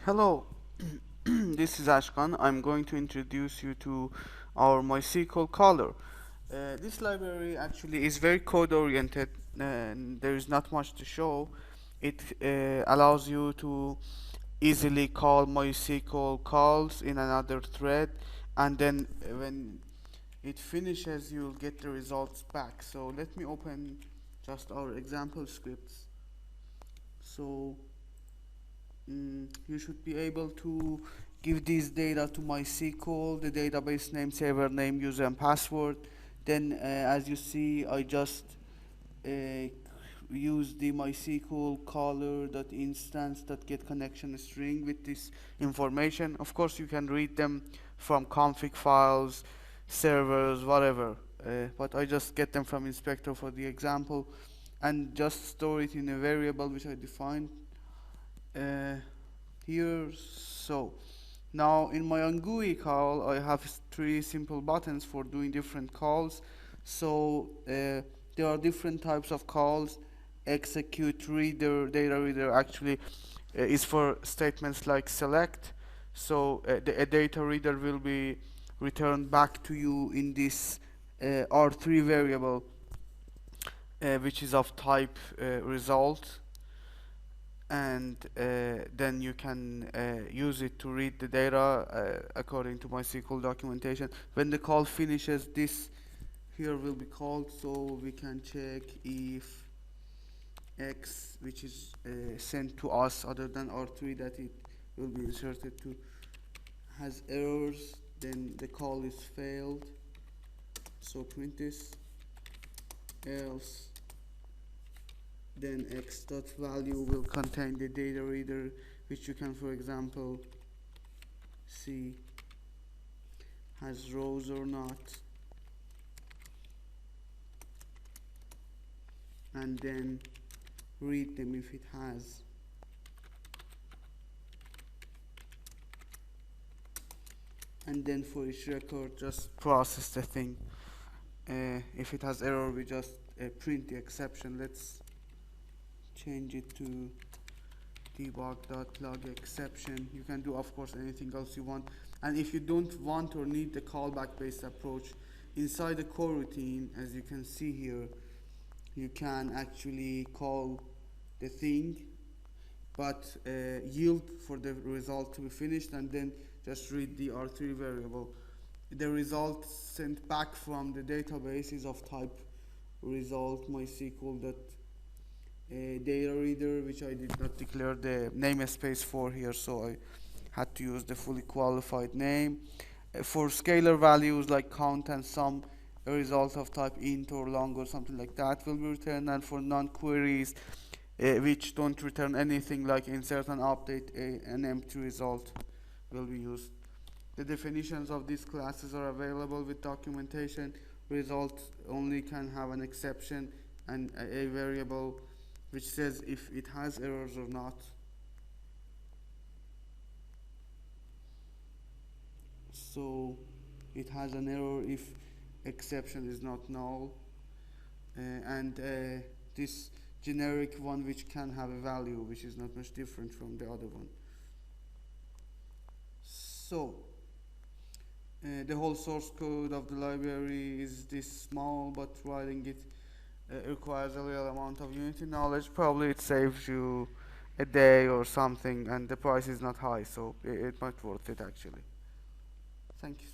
Hello, this is Ashkan. I'm going to introduce you to our MySQL caller. This library actually is very code oriented and there is not much to show. It allows you to easily call MySQL calls in another thread, and then when it finishes you'll get the results back. So let me open just our example scripts. So you should be able to give these data to MySQL, the database name, server name, user and password. Then as you see, I just use the MySQL caller dot instance dot get connection string with this information. Of course, you can read them from config files, servers, whatever. But I just get them from inspector for the example, and just store it in a variable which I defined uh, here. So now in my GUI call I have three simple buttons for doing different calls. So there are different types of calls. Execute reader, data reader actually is for statements like select. So a data reader will be returned back to you in this R3 variable, which is of type result, and then you can use it to read the data according to MySQL documentation. When the call finishes, this here will be called, so we can check if X, which is sent to us other than R3 that it will be inserted to, has errors, then the call is failed. So print this, else then x dot value will contain the data reader, which you can, for example, see has rows or not, and then read them if it has. And then for each record just process the thing. If it has error, we just print the exception. Let's change it to debug.log exception. You can do, of course, anything else you want. And if you don't want or need the callback based approach, inside the coroutine, as you can see here, you can actually call the thing, but yield for the result to be finished, and then just read the R3 variable. The result sent back from the database is of type result MySQL dot data reader, which I did not declare the namespace for here, so I had to use the fully qualified name. For scalar values like count and sum, a result of type int or long or something like that will be returned, and for non-queries which don't return anything like insert and update, an empty result will be used. The definitions of these classes are available with documentation. Result only can have an exception and a variable which says if it has errors or not. So it has an error if exception is not null, and this generic one which can have a value which is not much different from the other one. So the whole source code of the library is this small, but writing it requires a little amount of Unity knowledge. Probably it saves you a day or something, and the price is not high, so it might worth it actually. Thank you.